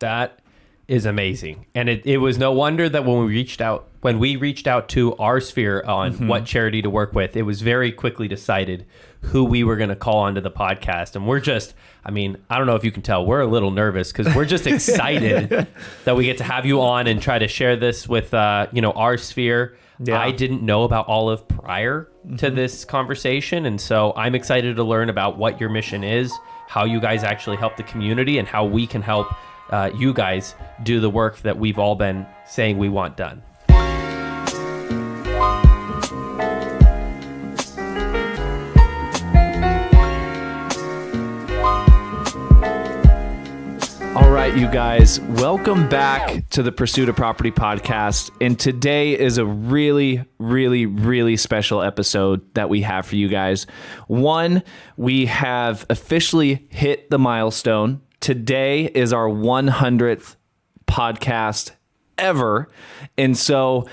That is amazing. And it was no wonder that when we reached out to our sphere on what charity to work with, it was very quickly decided who we were going to call onto the podcast. And we're just, I don't know if you can tell, we're a little nervous because we're just excited that we get to have you on and try to share this with, our sphere. Yeah. I didn't know about O.L.I.V.E prior to this conversation. And so I'm excited to learn about what your mission is, how you guys actually help the community, and how we can help you guys do the work that we've all been saying we want done. All right, you guys, welcome back to the Pursuit of Property podcast. And today is a really, really, really special episode that we have for you guys. One, we have officially hit the milestone. Today is our 100th podcast ever. And so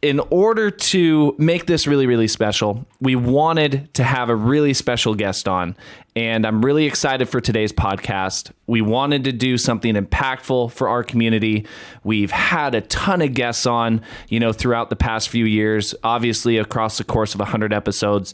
in order to make this really, really special, we wanted to have a really special guest on. And I'm really excited for today's podcast. We wanted to do something impactful for our community. We've had a ton of guests on, throughout the past few years, obviously across the course of 100 episodes.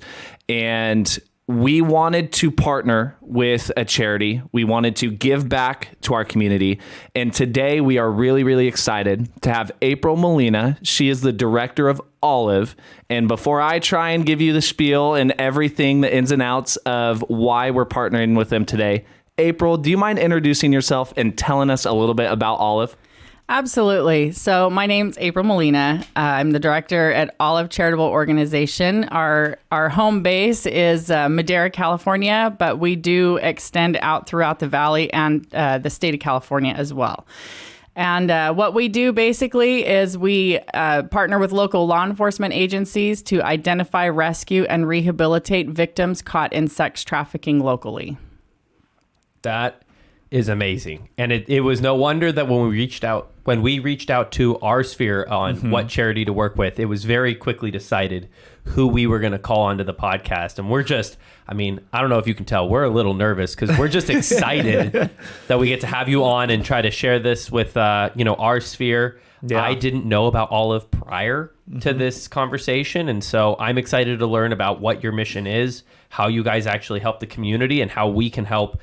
And we wanted to partner with a charity. We wanted to give back to our community. And today we are really, really excited to have April Molina. She is the director of O.L.I.V.E. And before I try and give you the spiel and everything, the ins and outs of why we're partnering with them today, April, do you mind introducing yourself and telling us a little bit about O.L.I.V.E? Absolutely. So my name's April Molina. I'm the director at O.L.I.V.E Charitable Organization. Our home base is Madera, California, but we do extend out throughout the valley and the state of California as well. And what we do basically is we partner with local law enforcement agencies to identify, rescue, and rehabilitate victims caught in sex trafficking locally. That is amazing. And it was no wonder that when we reached out to our sphere on what charity to work with, it was very quickly decided who we were going to call onto the podcast. And we're just, I don't know if you can tell, we're a little nervous because we're just excited that we get to have you on and try to share this with, our sphere. Yeah. I didn't know about O.L.I.V.E prior to this conversation. And so I'm excited to learn about what your mission is, how you guys actually help the community, and how we can help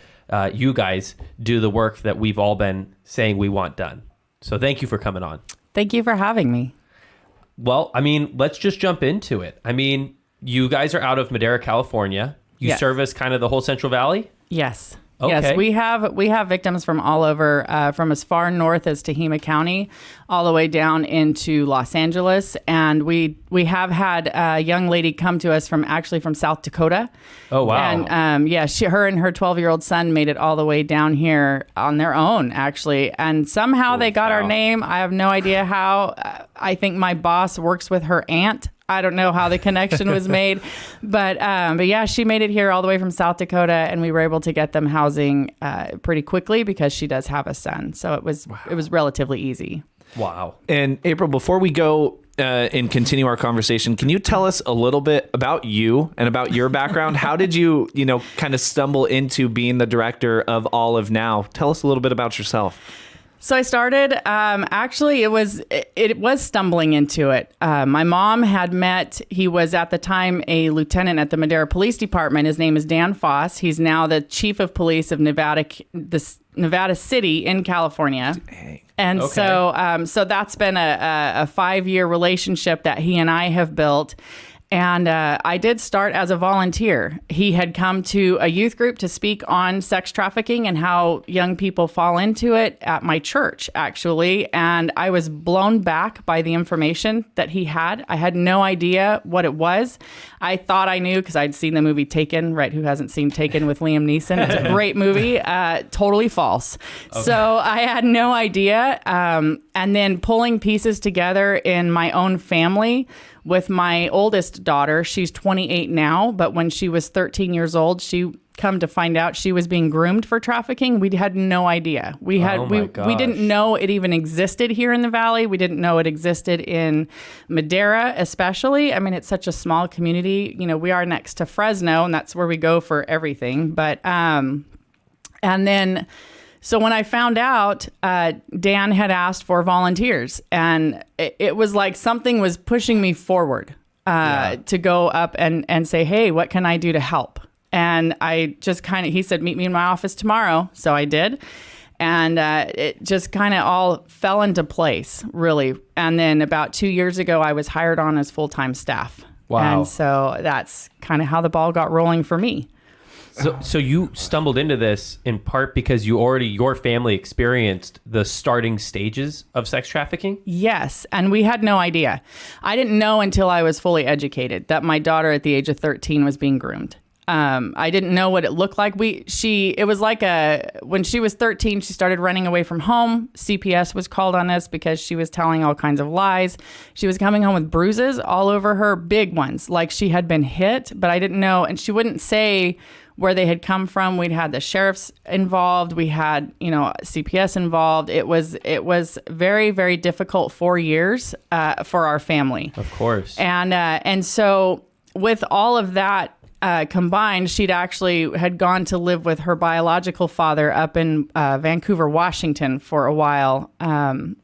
you guys do the work that we've all been saying we want done. So thank you for coming on. Thank you for having me. Well, let's just jump into it. You guys are out of Madera, California. You service kind of the whole Central Valley? Yes. Okay. Yes, we have victims from all over, from as far north as Tehama County, all the way down into Los Angeles, and we have had a young lady come to us from South Dakota. Oh wow! And her and her 12-year-old son made it all the way down here on their own, actually, and somehow they got our name. I have no idea how. I think my boss works with her aunt. I don't know how the connection was made, but yeah, she made it here all the way from South Dakota, and we were able to get them housing pretty quickly because she does have a son. So it was relatively easy. Wow. And April, before we go and continue our conversation, can you tell us a little bit about you and about your background? How did you, kind of stumble into being the director of O.L.I.V.E now? Tell us a little bit about yourself. So I started, actually, it was stumbling into it. My mom had met, he was at the time a lieutenant at the Madera Police Department. His name is Dan Foss. He's now the chief of police of Nevada City in California. Dang. And okay. So that's been a 5-year relationship that he and I have built. And I did start as a volunteer. He had come to a youth group to speak on sex trafficking and how young people fall into it at my church, actually. And I was blown back by the information that he had. I had no idea what it was. I thought I knew because I'd seen the movie Taken, right? Who hasn't seen Taken with Liam Neeson? It's a great movie. Totally false. Okay. So I had no idea. And then pulling pieces together in my own family with my oldest daughter. She's 28 now, but when she was 13 years old, she come to find out she was being groomed for trafficking. We had no idea. We didn't know it even existed here in the valley. We didn't know it existed in Madera, especially. It's such a small community. We are next to Fresno, and that's where we go for everything. But and then So when I found out, Dan had asked for volunteers, and it was like something was pushing me forward to go up and say, hey, what can I do to help? And I just he said, meet me in my office tomorrow. So I did. And it just kind of all fell into place, really. And then about 2 years ago, I was hired on as full-time staff. Wow. And so that's kind of how the ball got rolling for me. So you stumbled into this in part because your family experienced the starting stages of sex trafficking? Yes, and we had no idea. I didn't know until I was fully educated that my daughter at the age of 13 was being groomed. I didn't know what it looked like. It was like when she was 13, she started running away from home. CPS was called on us because she was telling all kinds of lies. She was coming home with bruises all over her, big ones, like she had been hit, but I didn't know. And she wouldn't say where they had come from. We'd had the sheriffs involved. We had, CPS involved. It was very, very difficult 4 years for our family. Of course. And so with all of that combined, she'd actually had gone to live with her biological father up in Vancouver, Washington for a while. And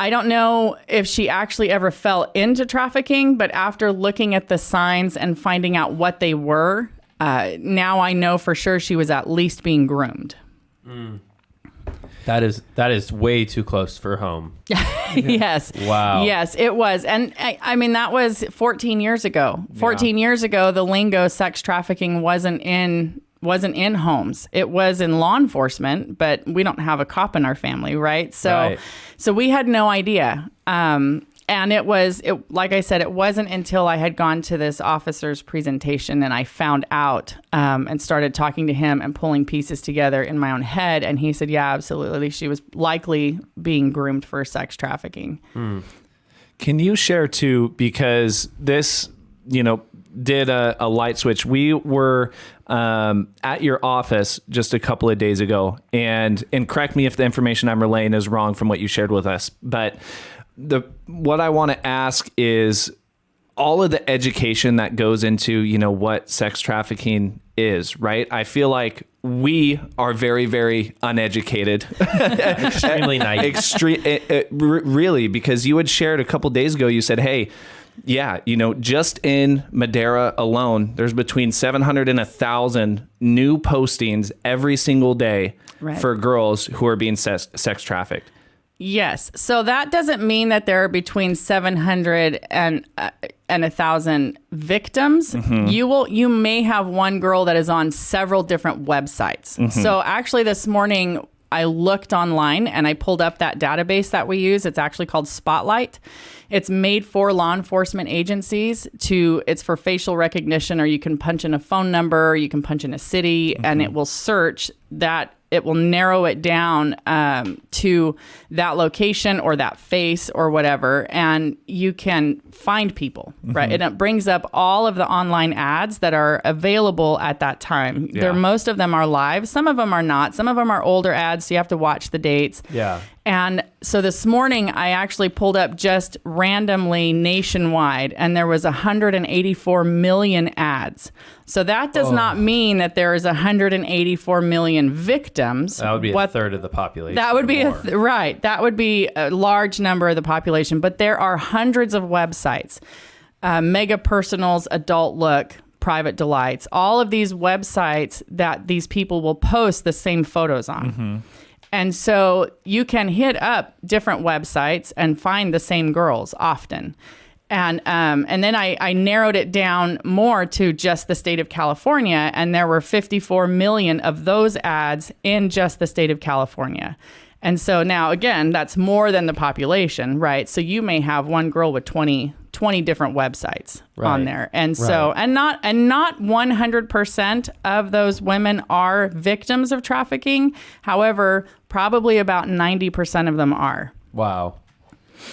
I don't know if she actually ever fell into trafficking, but after looking at the signs and finding out what they were, now I know for sure she was at least being groomed. Mm. That is way too close for home. Yes. Wow. Yes, it was. And I mean, that was 14 years ago. 14 years ago, the lingo sex trafficking wasn't in homes. It was in law enforcement, but we don't have a cop in our family, right? So we had no idea. And like I said, it wasn't until I had gone to this officer's presentation and I found out and started talking to him and pulling pieces together in my own head. And he said, yeah, absolutely. She was likely being groomed for sex trafficking. Can you share too, because this, did a light switch. We were at your office just a couple of days ago, and correct me if the information I'm relaying is wrong from what you shared with us, but what I want to ask is all of the education that goes into, what sex trafficking is, right? I feel like we are very, very uneducated. Extremely naive. Really, because you had shared a couple days ago, you said, hey, yeah, just in Madera alone, there's between 700 and 1,000 new postings every single day for girls who are being sex trafficked. Yes. So that doesn't mean that there are between 700 and 1,000 victims. Mm-hmm. You may have one girl that is on several different websites. Mm-hmm. So actually this morning I looked online and I pulled up that database that we use. It's actually called Spotlight. It's made for law enforcement agencies it's for facial recognition, or you can punch in a phone number, you can punch in a city, and it will search that. It will narrow it down to that location or that face or whatever, and you can find people, right? And it brings up all of the online ads that are available at that time. Yeah. Most of them are live. Some of them are not. Some of them are older ads, so you have to watch the dates. Yeah. And so this morning, I actually pulled up just randomly nationwide, and there was 184 million ads. So that does not mean that there is 184 million victims. That would be a third of the population. That would be right. That would be a large number of the population. But there are hundreds of websites, Mega Personals, Adult Look, Private Delights, all of these websites that these people will post the same photos on. Mm-hmm. And so you can hit up different websites and find the same girls often. And then I narrowed it down more to just the state of California, and there were 54 million of those ads in just the state of California. And so now, again, that's more than the population, right? So you may have one girl with 20 different websites on there. And so, and not 100% of those women are victims of trafficking. However, probably about 90% of them are. Wow.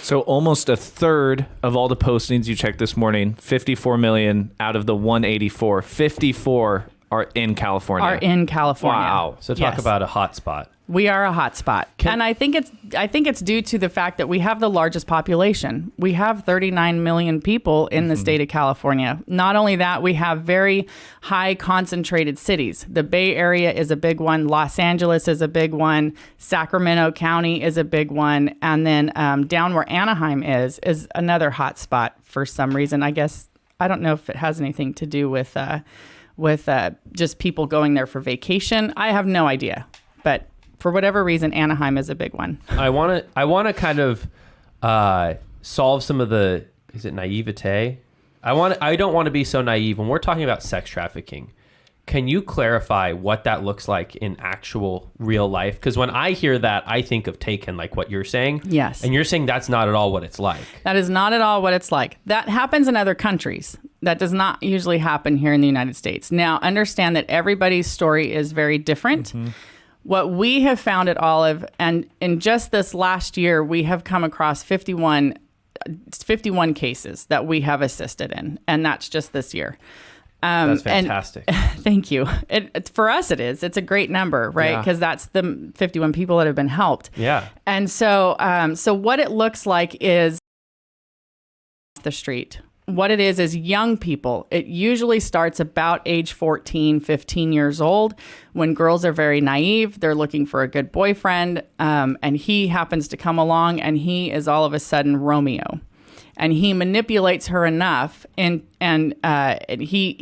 So almost a third of all the postings you checked this morning, 54 million out of the 184, 54 are in California. Wow. So talk about a hot spot. We are a hotspot, and I think it's due to the fact that we have the largest population. We have 39 million people in the state of California. Not only that, we have very high concentrated cities. The Bay Area is a big one. Los Angeles is a big one. Sacramento County is a big one, and then down where Anaheim is another hotspot for some reason. I guess I don't know if it has anything to do with just people going there for vacation. I have no idea, but for whatever reason, Anaheim is a big one. I want to kind of solve some of the, is it naivete? I don't want to be so naive when we're talking about sex trafficking. Can you clarify what that looks like in actual real life? Because when I hear that, I think of Taken, like what you're saying. Yes. And you're saying that's not at all what it's like. That is not at all what it's like. That happens in other countries. That does not usually happen here in the United States. Now, understand that everybody's story is very different. What we have found at O.L.I.V E, and in just this last year, we have come across 51 cases that we have assisted in, and that's just this year. That's fantastic. Thank you. For us, it is. It's a great number, right? Because that's the 51 people that have been helped. Yeah. And so, so what it looks like is the street. What it is young people. It usually starts about age 14, 15 years old when girls are very naive. They're looking for a good boyfriend, and he happens to come along, and he is all of a sudden Romeo. And he manipulates her enough, he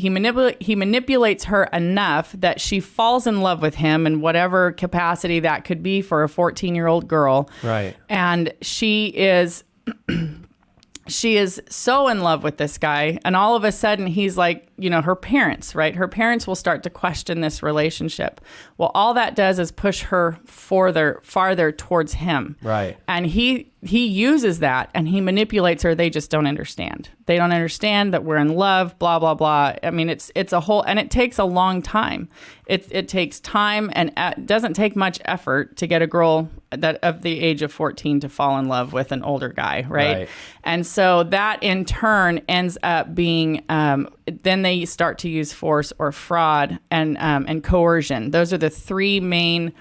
manipulates her enough that she falls in love with him in whatever capacity that could be for a 14-year-old girl. Right. And she is so in love with this guy, and all of a sudden he's like, her parents, right? Her parents will start to question this relationship. Well, all that does is push her farther towards him. Right. And he uses that, and he manipulates her. They just don't understand. They don't understand that we're in love, blah, blah, blah. I mean, it's a whole, and it takes a long time. It takes time, and it doesn't take much effort to get a girl that of the age of 14 to fall in love with an older guy, right? And so that in turn ends up being, then they start to use force or fraud and coercion. Those are the three main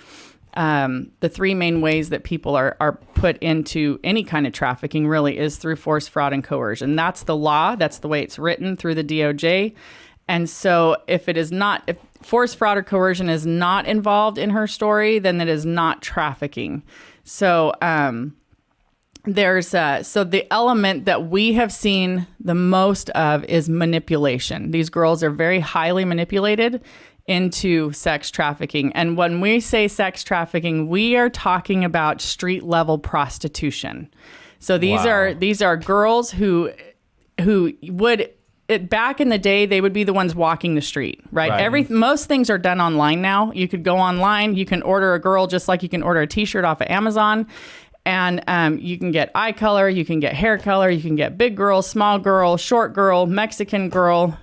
ways that people are put into any kind of trafficking, really, is through force, fraud, and coercion. That's the law. That's the way it's written through the DOJ. And so if force, fraud, or coercion is not involved in her story, then it is not trafficking. So so the element that we have seen the most of is manipulation. These girls are very highly manipulated into sex trafficking. And when we say sex trafficking, we are talking about street level prostitution. So these are girls who would, back in the day, they would be the ones walking the street, right? Most things are done online now. You could go online, you can order a girl just like you can order a t-shirt off of Amazon. And you can get eye color, you can get hair color, you can get big girl, small girl, short girl, Mexican girl,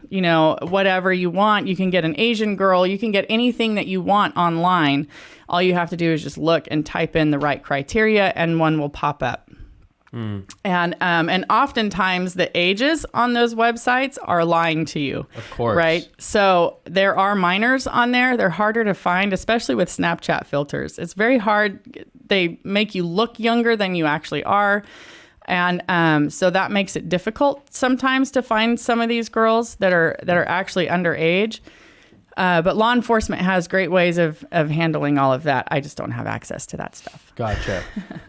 whatever you want. You can get an Asian girl, you can get anything that you want online. All you have to do is just look and type in the right criteria, and one will pop up. And oftentimes the ages on those websites are lying to you. Of course. Right? So there are minors on there. They're harder to find, especially with Snapchat filters. It's very hard. They make you look younger than you actually are. And so that makes it difficult sometimes to find some of these girls that are actually underage. But law enforcement has great ways of handling all of that. I just don't have access to that stuff. Gotcha.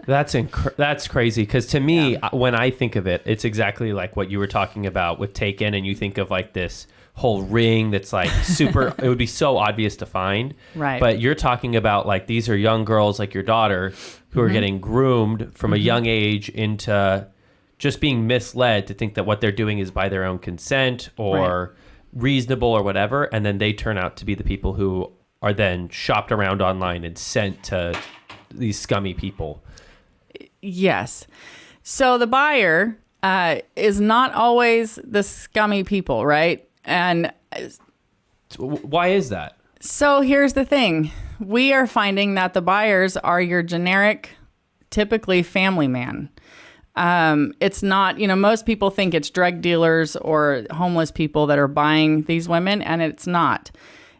That's crazy. Because to me, when I think of it, it's exactly like what you were talking about with Taken, and you think of like this whole ring that's like super, it would be so obvious to find. Right. But you're talking about like, these are young girls like your daughter who are getting groomed from a young age into just being misled to think that what they're doing is by their own consent or reasonable or whatever. And then they turn out to be the people who are then shopped around online and sent to these scummy people. Yes. So the buyer is not always the scummy people, right? And why is that? So here's the thing. We are finding that the buyers are your generic, typically family man. It's not, most people think it's drug dealers or homeless people that are buying these women, and it's not.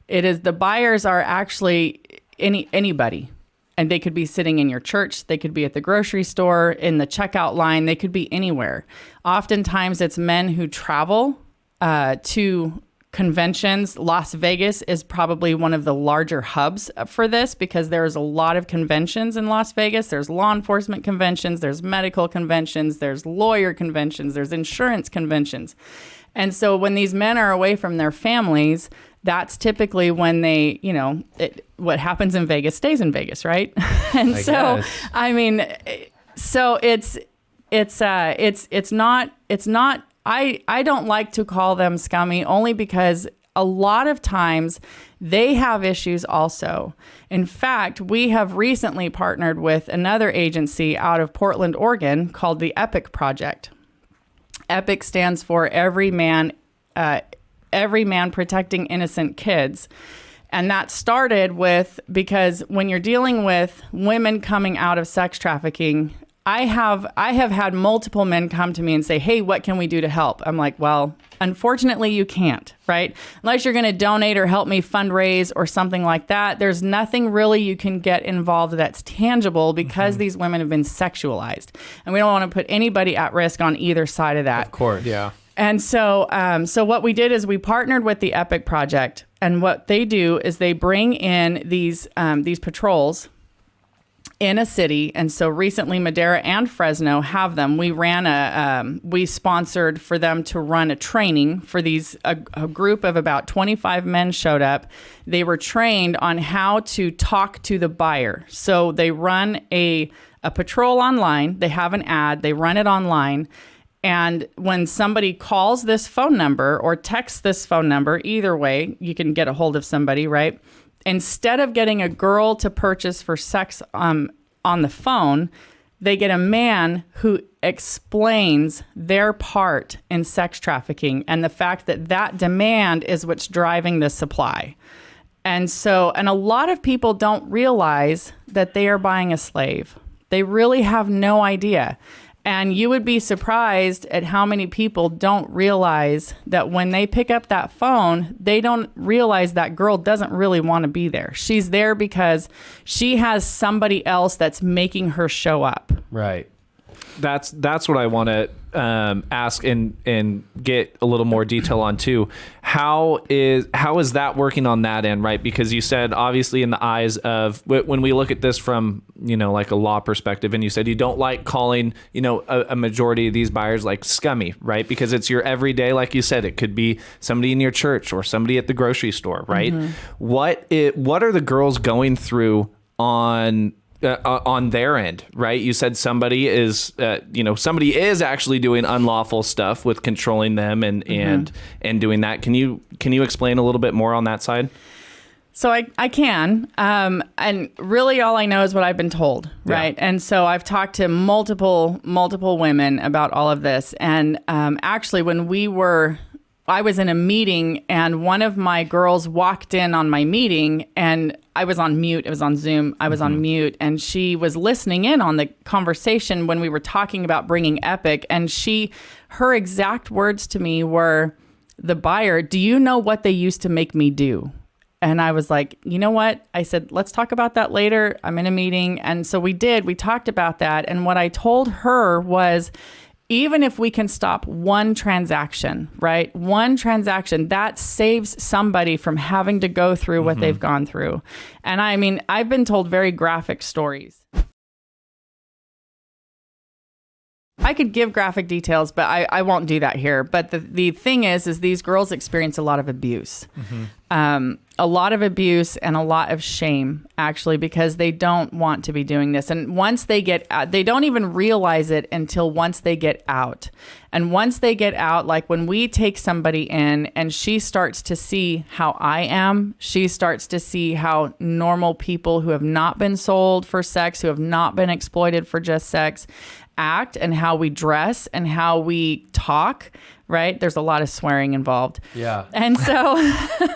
It is, the buyers are actually anybody. And they could be sitting in your church. They could be at the grocery store, in the checkout line. They could be anywhere. Oftentimes, it's men who travel to conventions. Las Vegas is probably one of the larger hubs for this because there's a lot of conventions in Las Vegas. There's law enforcement conventions, there's medical conventions, there's lawyer conventions, there's insurance conventions. And so when these men are away from their families, that's typically when they, what happens in Vegas stays in Vegas, right? And I so, guess. I mean, so it's not, I don't like to call them scummy only because a lot of times they have issues also. In fact, we have recently partnered with another agency out of Portland, Oregon called the O.L.I.V.E Project. O.L.I.V.E stands for Every Man Protecting Innocent Kids. And that started because when you're dealing with women coming out of sex trafficking, I have had multiple men come to me and say, hey, what can we do to help? I'm like, well, unfortunately, you can't, right? Unless you're going to donate or help me fundraise or something like that, there's nothing really you can get involved that's tangible because these women have been sexualized. And we don't want to put anybody at risk on either side of that. Of course. Yeah. And so what we did is we partnered with the O.L.I.V.E Project. And what they do is they bring in these patrols in a city. And so recently Madera and Fresno have them. We we sponsored for them to run a training for a group of about 25 men showed up. They were trained on how to talk to the buyer. So they run a patrol online. They have an ad. They run it online. And when somebody calls this phone number or texts this phone number, either way, you can get a hold of somebody, right? Instead of getting a girl to purchase for sex on the phone, they get a man who explains their part in sex trafficking and the fact that demand is what's driving the supply. And a lot of people don't realize that they are buying a slave. They really have no idea. And you would be surprised at how many people don't realize that when they pick up that phone, they don't realize that girl doesn't really want to be there. She's there because she has somebody else that's making her show up. Right. That's what I want to ask and get a little more detail on too. How is that working on that end, right? Because you said obviously in the eyes of when we look at this from like a law perspective, and you said you don't like calling a majority of these buyers like scummy, right? Because it's your everyday, like you said, it could be somebody in your church or somebody at the grocery store, right? What are the girls going through on their end, right? You said somebody is actually doing unlawful stuff with controlling them and doing that. Can you explain a little bit more on that side? So I can, and really all I know is what I've been told, right? Yeah. And so I've talked to multiple women about all of this, and actually I was in a meeting and one of my girls walked in on my meeting and I was on mute. It was on Zoom. I was on mute and she was listening in on the conversation when we were talking about bringing Epic. And her exact words to me were, the buyer, do you know what they used to make me do? And I was like, you know what? I said, let's talk about that later. I'm in a meeting. And so we talked about that. And what I told her was, even if we can stop one transaction, right? One transaction, that saves somebody from having to go through what they've gone through. And I mean, I've been told very graphic stories. I could give graphic details, but I won't do that here. But the thing is these girls experience a lot of abuse. A lot of abuse and a lot of shame, actually, because they don't want to be doing this. And once they get out, they don't even realize it until once they get out. And once they get out, like when we take somebody in and she starts to see how I am, she starts to see how normal people who have not been sold for sex, who have not been exploited for just sex, act, and how we dress and how we talk, right? There's a lot of swearing involved. Yeah. And so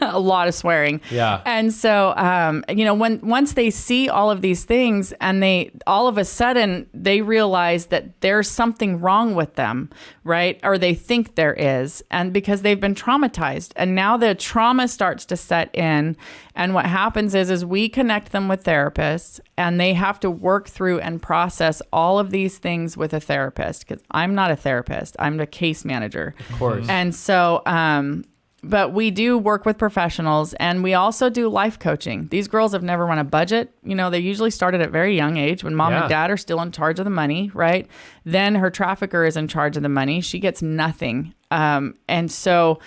a lot of swearing. Yeah. And so, once they see all of these things and all of a sudden they realize that there's something wrong with them, right? Or they think there is, and because they've been traumatized, and now the trauma starts to set in. And what happens is we connect them with therapists, and they have to work through and process all of these things with a therapist, because I'm not a therapist. I'm the case manager. Of course. And so, but we do work with professionals, and we also do life coaching. These girls have never run a budget. You know, they usually started at a very young age when mom and dad are still in charge of the money, right? Then her trafficker is in charge of the money. She gets nothing. And so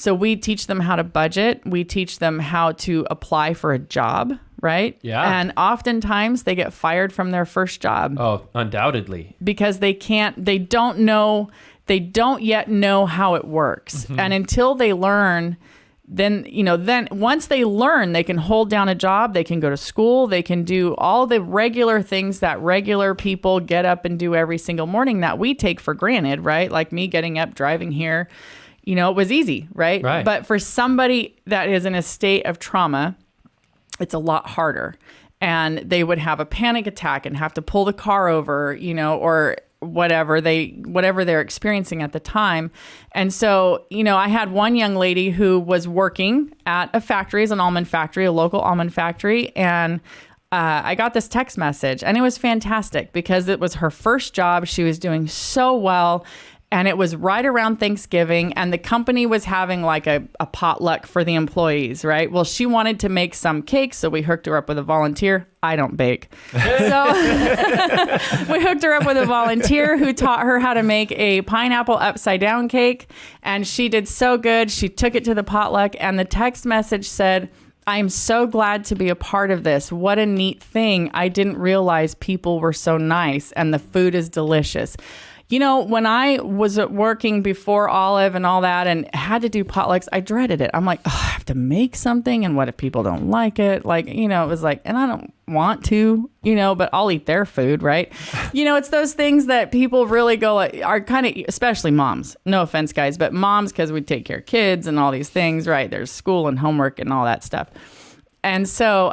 we teach them how to budget. We teach them how to apply for a job, right? Yeah. And oftentimes they get fired from their first job. Oh, undoubtedly. Because they don't yet know how it works. And until they learn, then once they learn, they can hold down a job, they can go to school, they can do all the regular things that regular people get up and do every single morning that we take for granted, right? Like me getting up, driving here, it was easy, right? But for somebody that is in a state of trauma, it's a lot harder. And they would have a panic attack and have to pull the car over, or whatever they're experiencing at the time. And so, I had one young lady who was working at a factory, as an almond factory, a local almond factory. And I got this text message, and it was fantastic because it was her first job. She was doing so well. And it was right around Thanksgiving, and the company was having like a potluck for the employees, right? Well, she wanted to make some cakes, so we hooked her up with a volunteer. I don't bake. So we hooked her up with a volunteer who taught her how to make a pineapple upside down cake, and she did so good. She took it to the potluck, and the text message said, "I'm so glad to be a part of this. What a neat thing. I didn't realize people were so nice, and the food is delicious." When I was working before O.L.I.V.E and all that and had to do potlucks, I dreaded it. I'm like, I have to make something, and what if people don't like it? Like, it was like, and I don't want to, but I'll eat their food, right? It's those things that people really are kind of, especially moms. No offense, guys, but moms, because we take care of kids and all these things, right? There's school and homework and all that stuff. And so,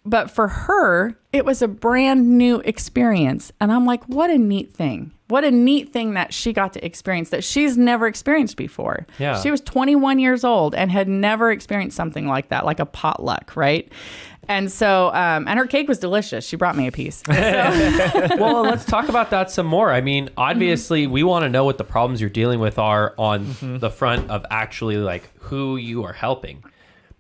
but for her, it was a brand new experience. And I'm like, what a neat thing. What a neat thing that she got to experience that she's never experienced before. Yeah. She was 21 years old and had never experienced something like that, like a potluck, right? And so, and her cake was delicious. She brought me a piece. So. Well, let's talk about that some more. I mean, obviously, we want to know what the problems you're dealing with are on the front of actually like who you are helping.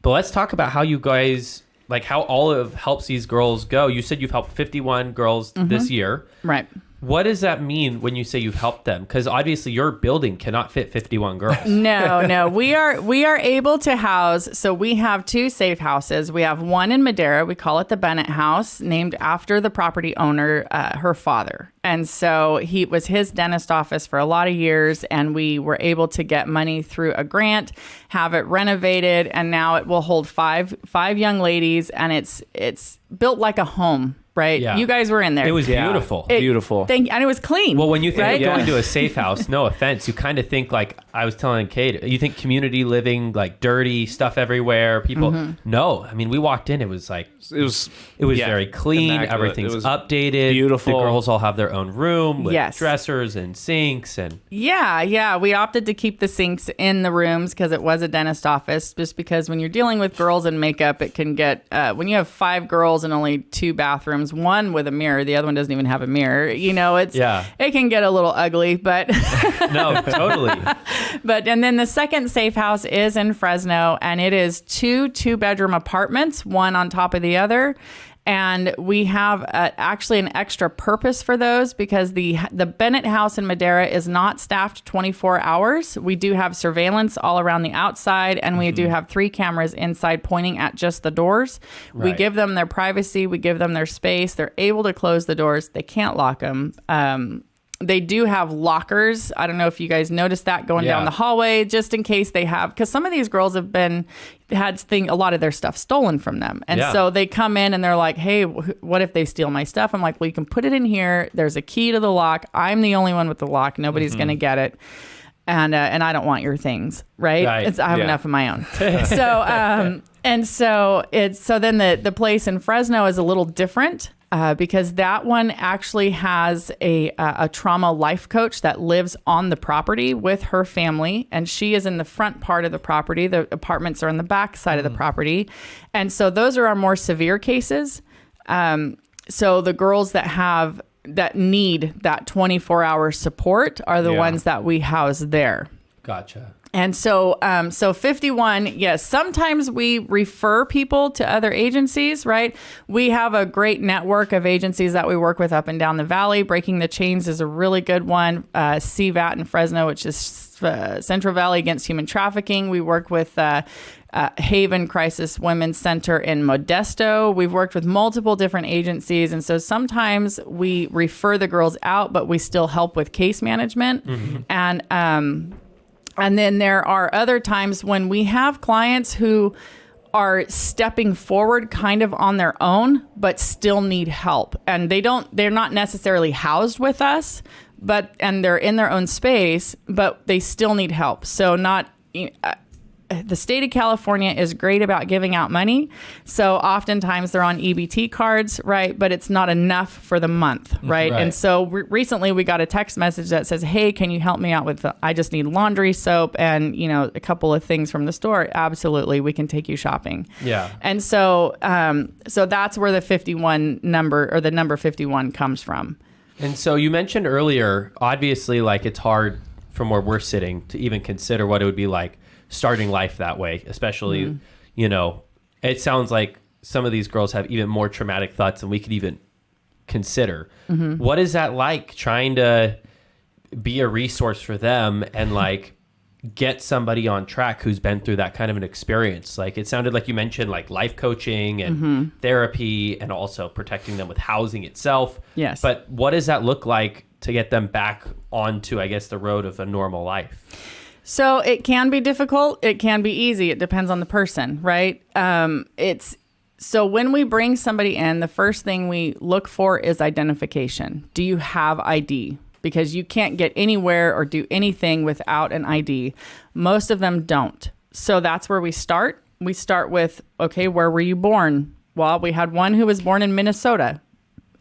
But let's talk about how you guys... like how O.L.I.V.E helps these girls go. You said you've helped 51 girls this year. Right. What does that mean when you say you've helped them? Because obviously your building cannot fit 51 girls. No. We are able to house. So we have 2 safe houses. We have one in Madera. We call it the Bennett House, named after the property owner, her father. And so it was his dentist office for a lot of years, and we were able to get money through a grant, have it renovated, and now it will hold five young ladies, and it's built like a home. Right? Yeah. You guys were in there. It was beautiful. Beautiful. And it was clean. Well, when you think right? of going to a safe house, no offense, you kind of think like I was telling Kate, you think community living, like dirty stuff everywhere. People, no. I mean, we walked in, it was like, it was very clean. Immaculate. Everything's updated. Beautiful. The girls all have their own room with Yes. dressers and sinks and. Yeah. We opted to keep the sinks in the rooms because it was a dentist office, just because when you're dealing with girls in makeup, it can get, when you have 5 girls and only 2 bathrooms, one with a mirror, the other one doesn't even have a mirror, it can get a little ugly, but. No, totally. And then the second safe house is in Fresno, and it is 2 2-bedroom apartments, one on top of the other. And we have actually an extra purpose for those because the Bennett House in Madera is not staffed 24 hours. We do have surveillance all around the outside, and we do have 3 cameras inside pointing at just the doors. Right. We give them their privacy. We give them their space. They're able to close the doors. They can't lock them. They do have lockers. I don't know if you guys noticed that going down the hallway, just in case they have, because some of these girls have had a lot of their stuff stolen from them. And so they come in and they're like, hey, what if they steal my stuff? I'm like, well, you can put it in here. There's a key to the lock. I'm the only one with the lock. Nobody's going to get it. And I don't want your things, right? I have enough of my own. So then the place in Fresno is a little different. Because that one actually has a trauma life coach that lives on the property with her family, and she is in the front part of the property. The apartments are on the back side of the property, and so those are our more severe cases. So the girls that need that 24-hour support are the ones that we house there. Gotcha. And so 51, yes, sometimes we refer people to other agencies, right? We have a great network of agencies that we work with up and down the valley. Breaking the Chains is a really good one. CVAT in Fresno, which is Central Valley Against Human Trafficking. We work with Haven Crisis Women's Center in Modesto. We've worked with multiple different agencies. And so sometimes we refer the girls out, but we still help with case management. And then there are other times when we have clients who are stepping forward kind of on their own, but still need help. And they're not necessarily housed with us, and they're in their own space, but they still need help. So the state of California is great about giving out money. So oftentimes they're on EBT cards, right? But it's not enough for the month, right? And so recently we got a text message that says, hey, can you help me out with I just need laundry soap and, a couple of things from the store. Absolutely. We can take you shopping. Yeah. And so, so that's where the 51 number or the number 51 comes from. And so you mentioned earlier, obviously, like it's hard from where we're sitting to even consider what it would be like starting life that way, especially, it sounds like some of these girls have even more traumatic thoughts than we could even consider. What is that like, trying to be a resource for them and like get somebody on track who's been through that kind of an experience? Like it sounded like you mentioned like life coaching and therapy and also protecting them with housing itself. Yes. But what does that look like to get them back onto, I guess, the road of a normal life? So it can be difficult. It can be easy. It depends on the person, right? So when we bring somebody in, the first thing we look for is identification. Do you have ID? Because you can't get anywhere or do anything without an ID. Most of them don't. So that's where we start. We start with, okay, where were you born? Well, we had one who was born in Minnesota.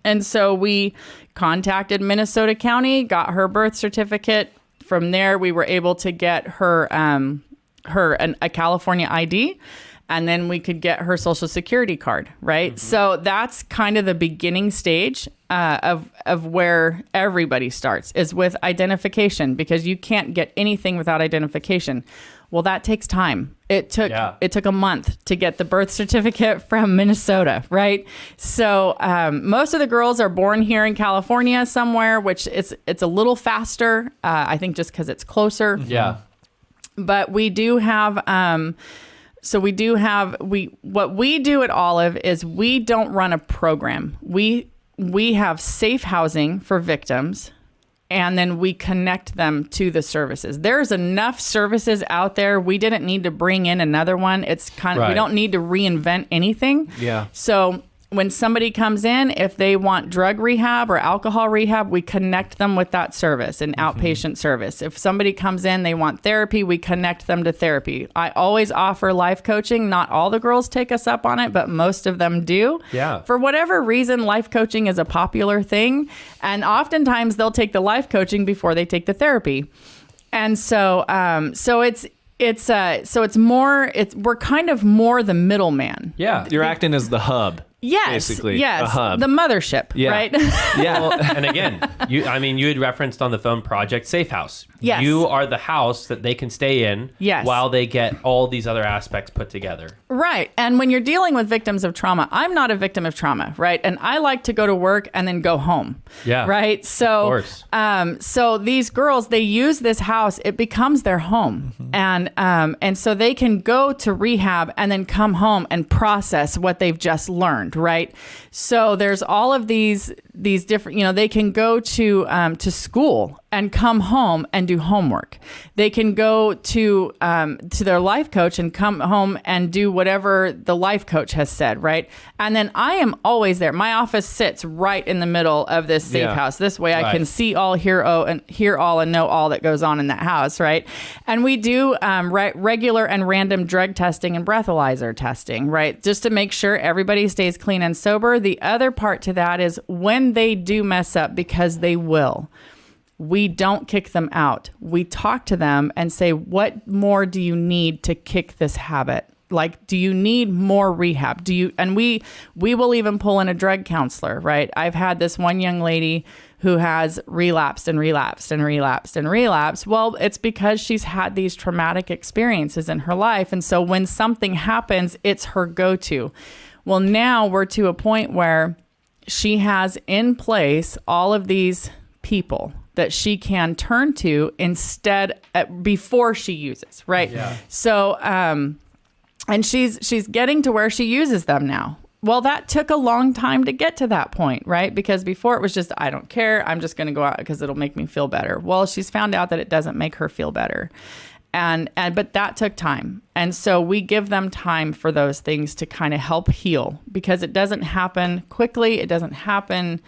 And so we contacted Minnesota County, got her birth certificate. From there, we were able to get her a California ID, and then we could get her Social Security card, right? So that's kind of the beginning stage of where everybody starts, is with identification, because you can't get anything without identification. Well, that takes time. It took a month to get the birth certificate from Minnesota, right? So most of the girls are born here in California somewhere, which it's a little faster, I think, just because it's closer. Yeah. But we do have what we do at O.L.I.V.E is we don't run a program. We have safe housing for victims, and then we connect them to the services. There's enough services out there. We didn't need to bring in another one. It's kind of, we don't need to reinvent anything. Yeah. So when somebody comes in, if they want drug rehab or alcohol rehab, we connect them with that service, an outpatient service. If somebody comes in, they want therapy, we connect them to therapy. I always offer life coaching. Not all the girls take us up on it, but most of them do. Yeah. For whatever reason, life coaching is a popular thing. And oftentimes they'll take the life coaching before they take the therapy. And so, we're kind of more the middleman. Yeah. You're acting as the hub. Yes, basically, yes, a hub. The mothership, right? Yeah. Well, and again, you had referenced on the phone Project Safe House. Yes. You are the house that they can stay in while they get all these other aspects put together. Right. And when you're dealing with victims of trauma, I'm not a victim of trauma, right? And I like to go to work and then go home. Yeah. Right. So, of course. So these girls, they use this house, it becomes their home. And so they can go to rehab and then come home and process what they've just learned. Right. So there's all of these different, they can go to school and come home and do homework. They can go to their life coach and come home and do whatever the life coach has said, right? And then I am always there. My office sits right in the middle of this safe house. This way I can see all, hear all, and know all that goes on in that house, right? And we do regular and random drug testing and breathalyzer testing, right? Just to make sure everybody stays clean and sober. The other part to that is when they do mess up, because they will, we don't kick them out. We talk to them and say, what more do you need to kick this habit? Like, do you need more rehab? And we will even pull in a drug counselor, right? I've had this one young lady who has relapsed and relapsed and relapsed and relapsed. Well, it's because she's had these traumatic experiences in her life. And so when something happens, it's her go-to. Well, now we're to a point where she has in place all of these people that she can turn to before she uses, right? Yeah. So, and she's getting to where she uses them now. Well, that took a long time to get to that point, right? Because before it was just, I don't care. I'm just going to go out because it'll make me feel better. Well, she's found out that it doesn't make her feel better. But that took time. And so we give them time for those things to kind of help heal, because it doesn't happen quickly. It doesn't happen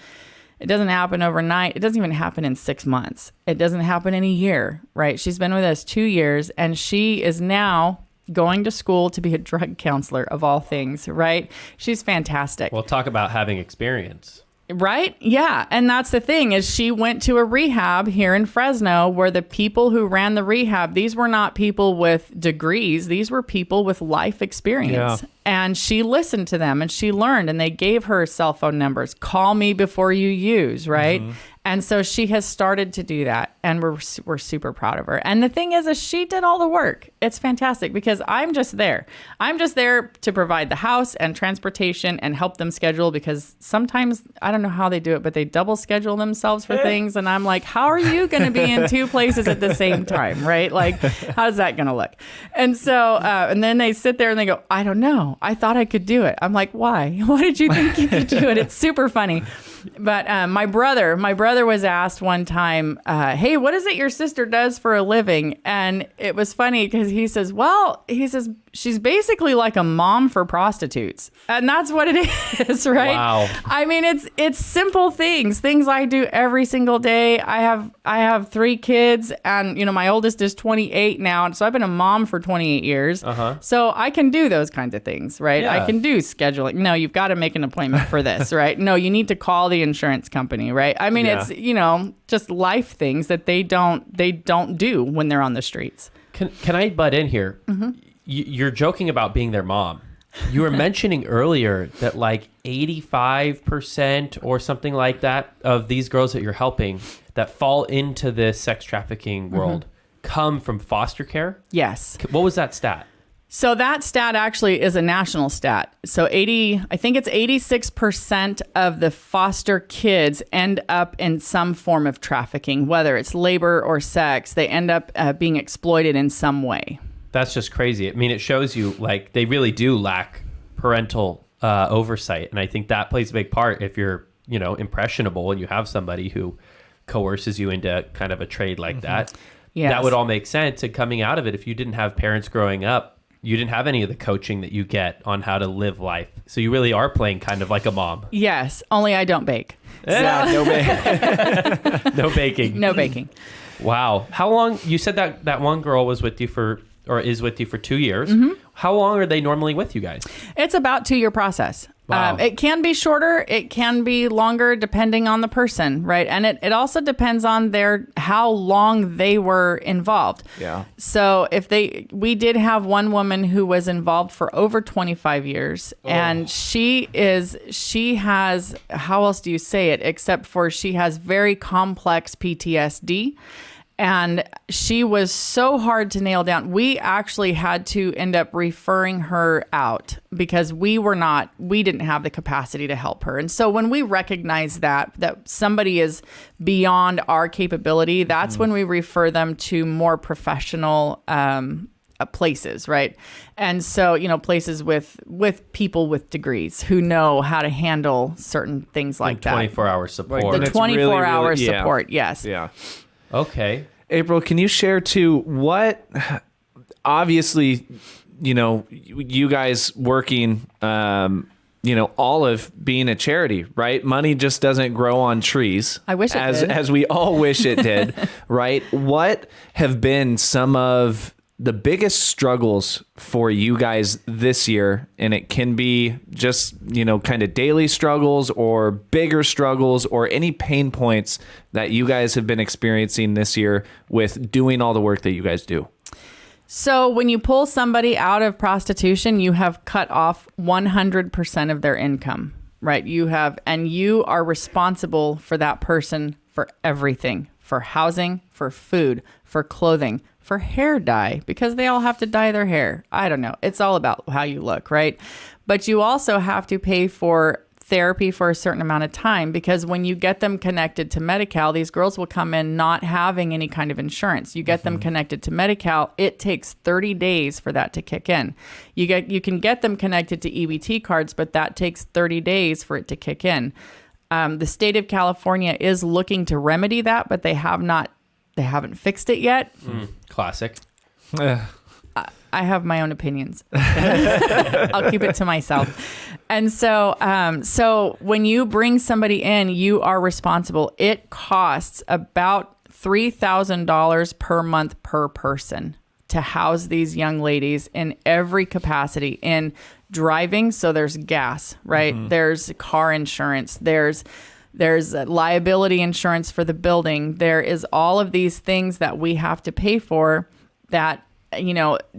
overnight. It doesn't even happen in 6 months. It doesn't happen in a year, right? She's been with us 2 years, and she is now going to school to be a drug counselor, of all things, right? She's fantastic. Well, talk about having experience. Right? Yeah. And that's the thing, is she went to a rehab here in Fresno where the people who ran the rehab, these were not people with degrees. These were people with life experience. Yeah. And she listened to them and she learned, and they gave her cell phone numbers. Call me before you use, right? Mm-hmm. And so she has started to do that, and we're super proud of her. And the thing is she did all the work. It's fantastic, because I'm just there. I'm just there to provide the house and transportation and help them schedule, because sometimes, I don't know how they do it, but they double schedule themselves for things. And I'm like, how are you going to be in 2 places at the same time, right? Like, how's that going to look? And so, and then they sit there and they go, I don't know. I thought I could do it. I'm like, why? Why did you think you could do it? It's super funny. But my brother was asked one time, hey, what is it your sister does for a living? And it was funny because he says, she's basically like a mom for prostitutes. And that's what it is, right? Wow. I mean, it's simple things I do every single day. I have 3 kids, and my oldest is 28 now. And so I've been a mom for 28 years. Uh-huh. So I can do those kinds of things, right? Yeah. I can do scheduling. No, you've got to make an appointment for this, right? No, you need to call the insurance company, right? I mean, Yeah. it's, just life things that they don't do when they're on the streets. Can I butt in here? Mm-hmm. You're joking about being their mom. You were mentioning earlier that like 85% or something like that of these girls that you're helping that fall into this sex trafficking world come from foster care? Yes. What was that stat? So that stat actually is a national stat. So I think it's 86% of the foster kids end up in some form of trafficking, whether it's labor or sex. They end up being exploited in some way. That's just crazy. I mean, it shows you like they really do lack parental oversight. And I think that plays a big part if you're, impressionable and you have somebody who coerces you into kind of a trade like that. Yes. That would all make sense. And coming out of it, if you didn't have parents growing up, you didn't have any of the coaching that you get on how to live life. So you really are playing kind of like a mom. Yes, only I don't bake. Yeah, No baking. No baking. Wow. How long? You said that one girl was with you is with you for 2 years. Mm-hmm. How long are they normally with you guys? It's about 2-year process. Wow. It can be shorter. It can be longer depending on the person, right? And it also depends on how long they were involved. Yeah. So we did have one woman who was involved for over 25 years, and she has, how else do you say it, except for she has very complex PTSD. And she was so hard to nail down. We actually had to end up referring her out because we didn't have the capacity to help her. And so when we recognize that somebody is beyond our capability, that's when we refer them to more professional places, right? And so, places with people with degrees who know how to handle certain things like that. 24-hour support. The 24-hour support, yes. Yeah. Okay. April, can you share too what, obviously, you guys working, O.L.I.V.E being a charity, right? Money just doesn't grow on trees. I wish it did. As we all wish it did, right? What have been some of the biggest struggles for you guys this year? And it can be just, kind of daily struggles or bigger struggles or any pain points that you guys have been experiencing this year with doing all the work that you guys do. So when you pull somebody out of prostitution, you have cut off 100% of their income, right? You are responsible for that person for everything, for housing, for food, for clothing, for hair dye, because they all have to dye their hair. I don't know. It's all about how you look, right? But you also have to pay for therapy for a certain amount of time, because when you get them connected to Medi-Cal, these girls will come in not having any kind of insurance. You get them connected to Medi-Cal, it takes 30 days for that to kick in. You can get them connected to EBT cards, but that takes 30 days for it to kick in. The state of California is looking to remedy that, but they haven't fixed it yet. Classic. I have my own opinions. I'll keep it to myself. And so when you bring somebody in, you are responsible. It costs about $3,000 per month per person to house these young ladies in every capacity. In driving, so there's gas, right? There's car insurance. There's liability insurance for the building. There is all of these things that we have to pay for that,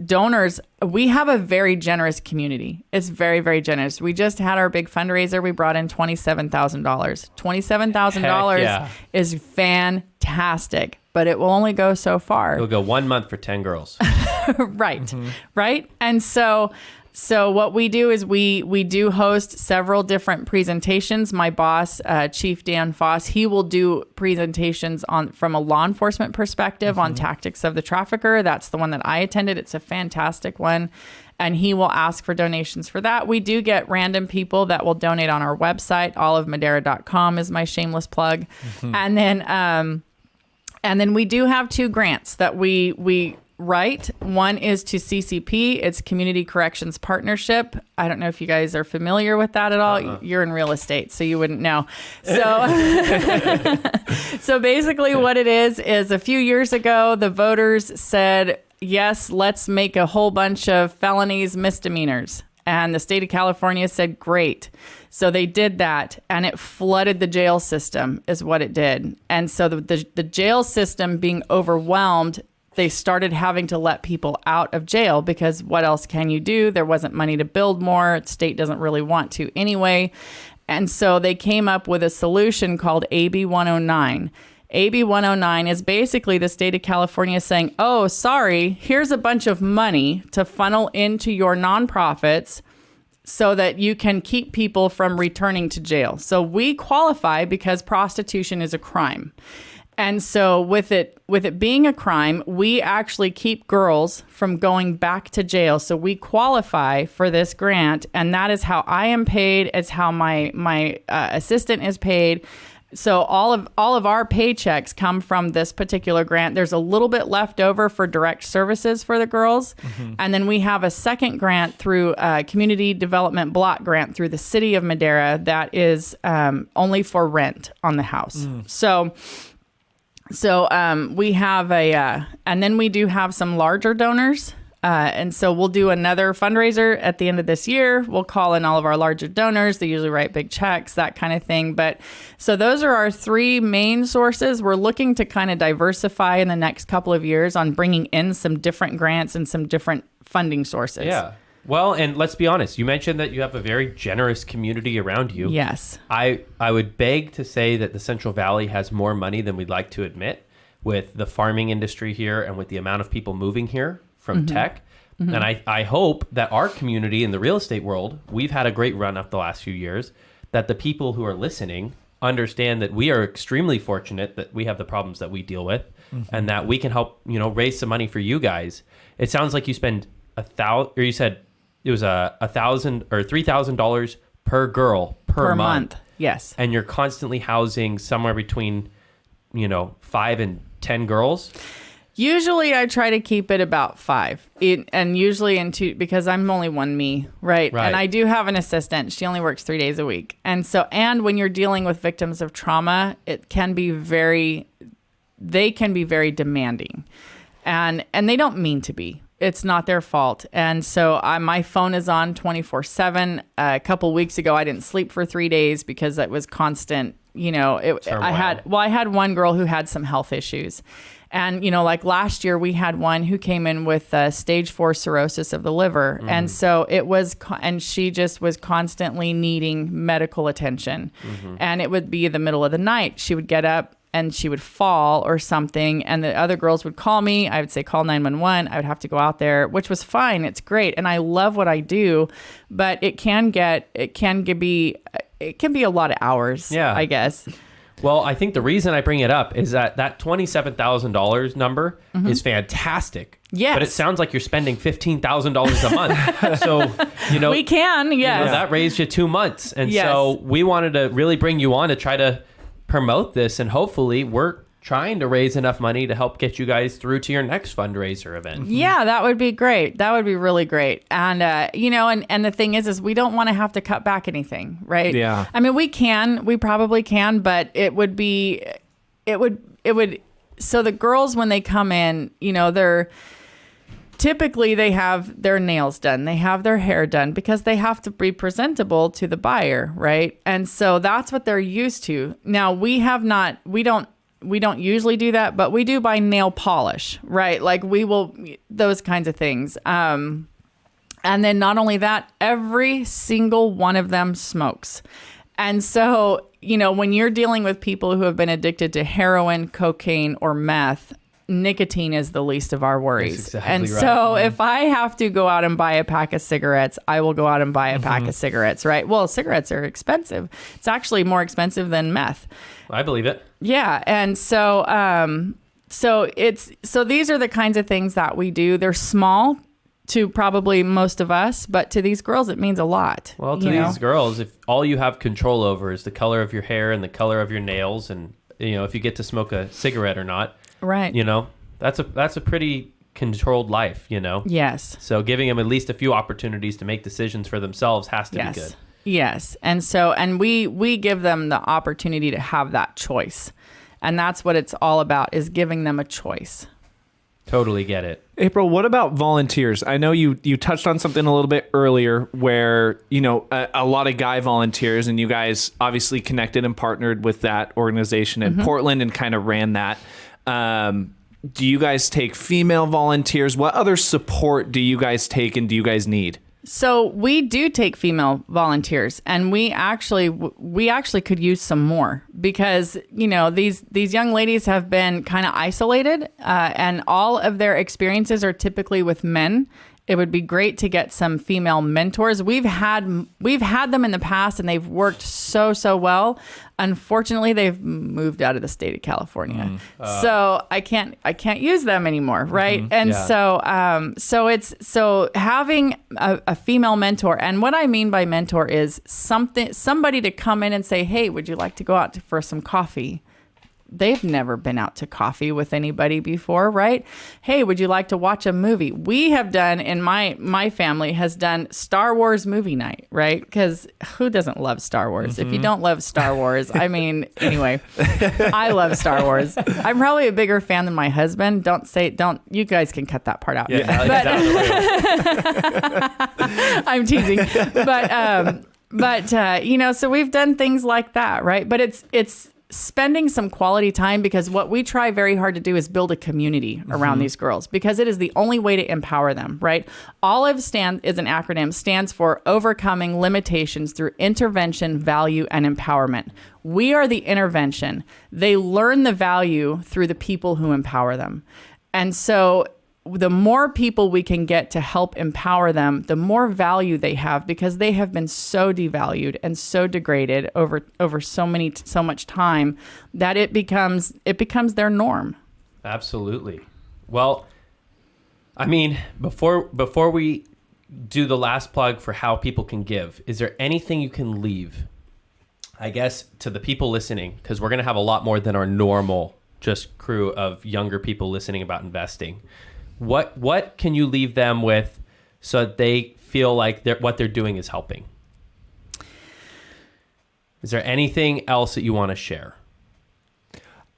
donors, we have a very generous community. It's very, very generous. We just had our big fundraiser. We brought in $27,000. $27,000 is fantastic, but it will only go so far. It'll go 1 month for 10 girls. Right. Right. And so what we do is we do host several different presentations. My boss, Chief Dan Foss, he will do presentations from a law enforcement perspective on tactics of the trafficker. That's the one that I attended. It's a fantastic one. And he will ask for donations for that. We do get random people that will donate on our website. olivemadera.com is my shameless plug. And then we do have 2 grants that we write. One is to CCP. It's Community Corrections Partnership. I don't know if you guys are familiar with that at all. You're in real estate, so you wouldn't know. So, so basically what it is a few years ago, the voters said, yes, let's make a whole bunch of felonies misdemeanors. And the state of California said, great. So they did that, and it flooded the jail system is what it did. And so the jail system being overwhelmed, they started having to let people out of jail, because what else can you do? There wasn't money to build more. The state doesn't really want to anyway. And so they came up with a solution called AB 109. AB 109 is basically the state of California saying, oh, sorry, here's a bunch of money to funnel into your nonprofits so that you can keep people from returning to jail. So we qualify because prostitution is a crime. And so with it being a crime, we actually keep girls from going back to jail. So we qualify for this grant, and that is how I am paid. It's how my assistant is paid. So all of our paychecks come from this particular grant. There's a little bit left over for direct services for the girls. And then we have a second grant through Community Development Block Grant through the city of Madera that is only for rent on the house. So we have and then we do have some larger donors. And so we'll do another fundraiser at the end of this year. We'll call in all of our larger donors. They usually write big checks, that kind of thing. But so those are our 3 main sources. We're looking to kind of diversify in the next couple of years on bringing in some different grants and some different funding sources. Yeah. Well, and let's be honest. You mentioned that you have a very generous community around you. Yes. I would beg to say that the Central Valley has more money than we'd like to admit, with the farming industry here and with the amount of people moving here from tech. And I hope that our community in the real estate world, we've had a great run up the last few years, that the people who are listening understand that we are extremely fortunate that we have the problems that we deal with, and that we can help, raise some money for you guys. It sounds like you spend you said it was $1,000 or $3,000 per girl per month. Yes. And you're constantly housing somewhere between, 5 and 10 girls. Usually I try to keep it about 5, and usually in 2, because I'm only one me, right? And I do have an assistant. She only works 3 days a week. And so, and when you're dealing with victims of trauma, they can be very demanding, and they don't mean to be. It's not their fault. And so my phone is on 24/7. A couple weeks ago, I didn't sleep for 3 days because it was constant I had one girl who had some health issues. And, like last year we had one who came in with stage 4 cirrhosis of the liver. Mm-hmm. And so and she just was constantly needing medical attention. Mm-hmm. And it would be the middle of the night. She would get up and she would fall or something. And the other girls would call me. I would say, call 911. I would have to go out there, which was fine. It's great. And I love what I do, but it can be a lot of hours, I guess. Well, I think the reason I bring it up is that $27,000 number mm-hmm. is fantastic. Yes. But it sounds like you're spending $15,000 a month. So, we can, yes. That raised you 2 months. And so we wanted to really bring you on to try to promote this. And hopefully we're trying to raise enough money to help get you guys through to your next fundraiser event. Yeah, that would be great. That would be really great. And, and the thing is we don't want to have to cut back anything, right? Yeah. I mean, we probably can, but it would, so the girls, when they come in, typically they have their nails done, they have their hair done because they have to be presentable to the buyer, right? And so that's what they're used to. Now, we don't usually do that, but we do buy nail polish, right? Like those kinds of things. And then not only that, every single one of them smokes. And so, when you're dealing with people who have been addicted to heroin, cocaine, or meth, nicotine is the least of our worries. That's exactly and right. so if I have to go out and buy a pack of cigarettes, I will go out and buy a pack of cigarettes, right? Well, cigarettes are expensive. It's actually more expensive than meth. I believe it. Yeah. And so, so these are the kinds of things that we do. They're small to probably most of us, but to these girls, it means a lot. Well, to these girls, if all you have control over is the color of your hair and the color of your nails, and if you get to smoke a cigarette or not, right? That's a pretty controlled life. Yes. So giving them at least a few opportunities to make decisions for themselves has to be good. Yes. And we give them the opportunity to have that choice. And that's what it's all about, is giving them a choice. Totally get it. April, what about volunteers? I know you touched on something a little bit earlier where, a lot of guy volunteers, and you guys obviously connected and partnered with that organization in mm-hmm. Portland and kind of ran that. Do you guys take female volunteers? What other support do you guys take and do you guys need? So we do take female volunteers, and we actually could use some more, because these young ladies have been kind of isolated, and all of their experiences are typically with men. It would be great to get some female mentors. We've had them in the past, and they've worked so well. Unfortunately, they've moved out of the state of California, so I can't use them anymore, right? Mm-hmm. And so having a female mentor, and what I mean by mentor is somebody to come in and say, hey, would you like to go out for some coffee? They've never been out to coffee with anybody before, right? Hey, would you like to watch a movie? We have done, in my family has done Star Wars movie night, right? Because who doesn't love Star Wars? Mm-hmm. If you don't love Star Wars, I mean, anyway, I love Star Wars. I'm probably a bigger fan than my husband. You guys can cut that part out. Yeah, I'm teasing. But so we've done things like that, right? But it's spending some quality time, because what we try very hard to do is build a community around mm-hmm. these girls, because it is the only way to empower them, right? O.L.I.V.E is an acronym, stands for Overcoming Limitations Through Intervention, Value, and Empowerment. We are the intervention. They learn the value through the people who empower them. And so the more people we can get to help empower them, the more value they have, because they have been so devalued and so degraded over so much time that it becomes their norm. Absolutely. Well, I mean, before we do the last plug for how people can give, is there anything you can leave, I guess, to the people listening? Because we're going to have a lot more than our normal just crew of younger people listening about investing. What can you leave them with so that they feel like what they're doing is helping? Is there anything else that you want to share?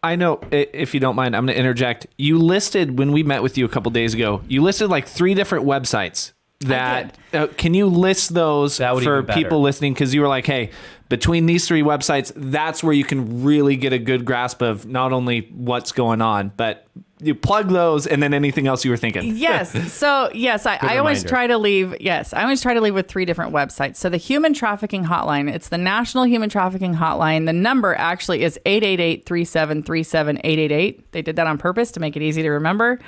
I know, if you don't mind, I'm going to interject. You listed, when we met with you a couple days ago, you listed like 3 different websites that can you list those for people listening? Because you were like, hey, between these 3 websites, that's where you can really get a good grasp of not only what's going on, but you plug those and then anything else you were thinking. Yes. So yes, I always try to leave. Yes, I always try to leave with 3 different websites. So the Human Trafficking Hotline, it's the National Human Trafficking Hotline. The number actually is 888-373-7888. They did that on purpose to make it easy to remember.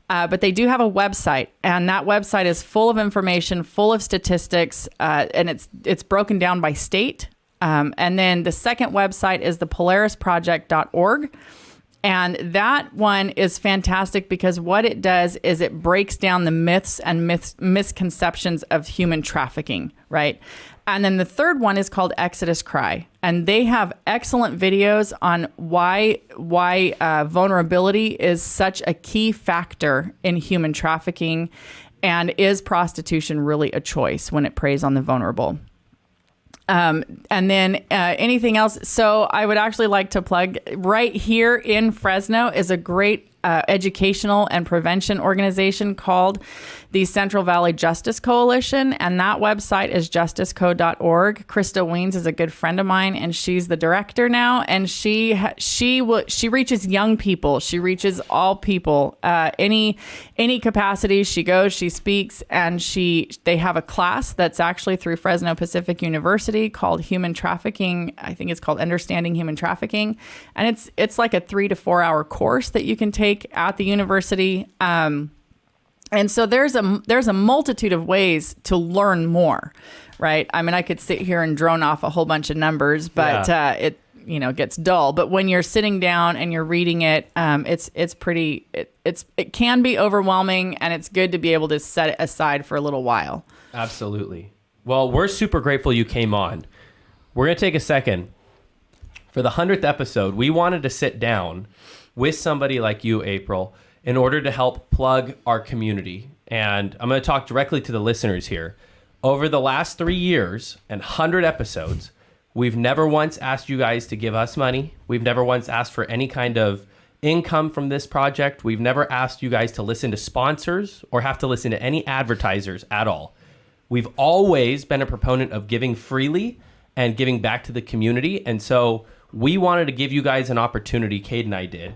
But they do have a website, and that website is full of information, full of statistics, and it's broken down by state. And then the second website is the polarisproject.org. And that one is fantastic because what it does is it breaks down the myths and misconceptions of human trafficking, right? And then the third one is called Exodus Cry. And they have excellent videos on why vulnerability is such a key factor in human trafficking, and is prostitution really a choice when it preys on the vulnerable. And then anything else. So I would actually like to plug right here in Fresno is a great educational and prevention organization called the Central Valley Justice Coalition, and that website is justiceco.org. Krista Weens is a good friend of mine, and she's the director now, and she reaches young people. She reaches all people, any capacity. She goes, she speaks, and they have a class that's actually through Fresno Pacific University called Human Trafficking. I think it's called Understanding Human Trafficking, and it's like a 3 to 4 hour course that you can take at the university. And so there's a multitude of ways to learn more, right? I mean, I could sit here and drone off a whole bunch of numbers, but it gets dull. But when you're sitting down and you're reading it, it can be overwhelming, and it's good to be able to set it aside for a little while. Absolutely. Well, we're super grateful you came on. We're going to take a second. For the 100th episode, we wanted to sit down with somebody like you, April, in order to help plug our community. And I'm going to talk directly to the listeners here. Over the last 3 years and 100 episodes, we've never once asked you guys to give us money. We've never once asked for any kind of income from this project. We've never asked you guys to listen to sponsors or have to listen to any advertisers at all. We've always been a proponent of giving freely and giving back to the community. And so we wanted to give you guys an opportunity, Cade and I did,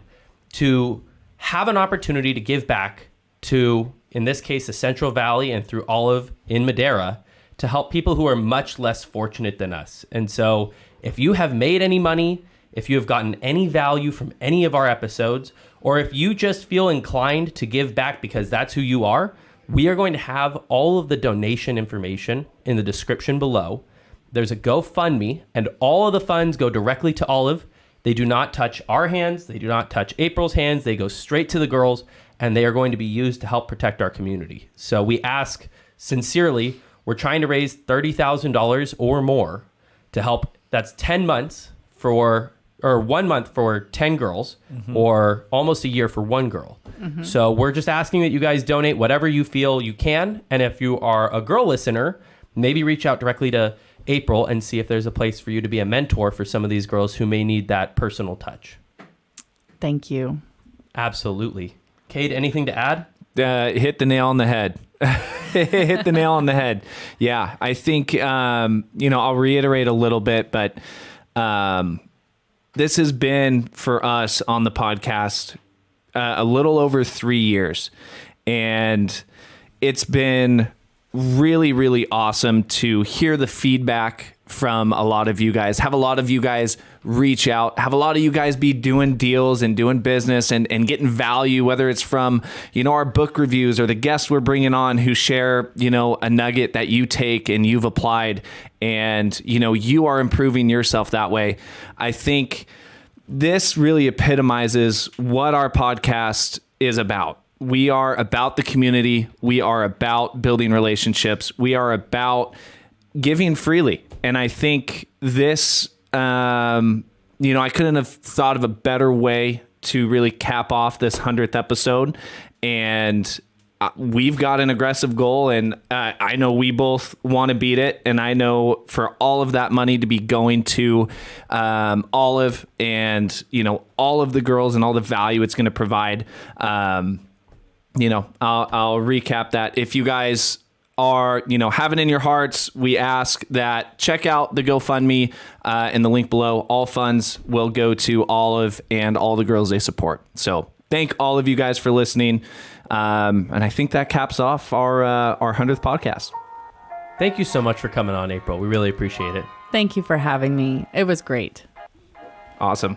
to have an opportunity to give back to, in this case, the Central Valley and through O.L.I.V.E in Madera, to help people who are much less fortunate than us. And so if you have made any money, if you have gotten any value from any of our episodes, or if you just feel inclined to give back because that's who you are, we are going to have all of the donation information in the description below. There's a GoFundMe, and all of the funds go directly to O.L.I.V.E. They do not touch our hands. They do not touch April's hands. They go straight to the girls, and they are going to be used to help protect our community. So we ask sincerely, we're trying to raise $30,000 or more to help. That's 10 months or 1 month for 10 girls, or almost a year for 1 girl. So we're just asking that you guys donate whatever you feel you can. And if you are a girl listener, maybe reach out directly to April and see if there's a place for you to be a mentor for some of these girls who may need that personal touch. Thank you. Absolutely. Cade, anything to add? Hit the nail on the head. Hit the nail on the head. Yeah, I think, I'll reiterate a little bit, but this has been for us on the podcast a little over 3 years. And it's been really, really awesome to hear the feedback from a lot of you guys, have a lot of you guys reach out, have a lot of you guys be doing deals and doing business and getting value, whether it's from, our book reviews or the guests we're bringing on who share, a nugget that you take and you've applied and, you are improving yourself that way. I think this really epitomizes what our podcast is about. We are about the community. We are about building relationships. We are about giving freely. And I think this, I couldn't have thought of a better way to really cap off this 100th episode. And we've got an aggressive goal, and I know we both want to beat it. And I know for all of that money to be going to O.L.I.V.E and, all of the girls and all the value it's going to provide, I'll recap that. If you guys are, have it in your hearts, we ask that check out the GoFundMe in the link below. All funds will go to O.L.I.V.E and all the girls they support. So thank all of you guys for listening. And I think that caps off our 100th podcast. Thank you so much for coming on, April. We really appreciate it. Thank you for having me. It was great. Awesome.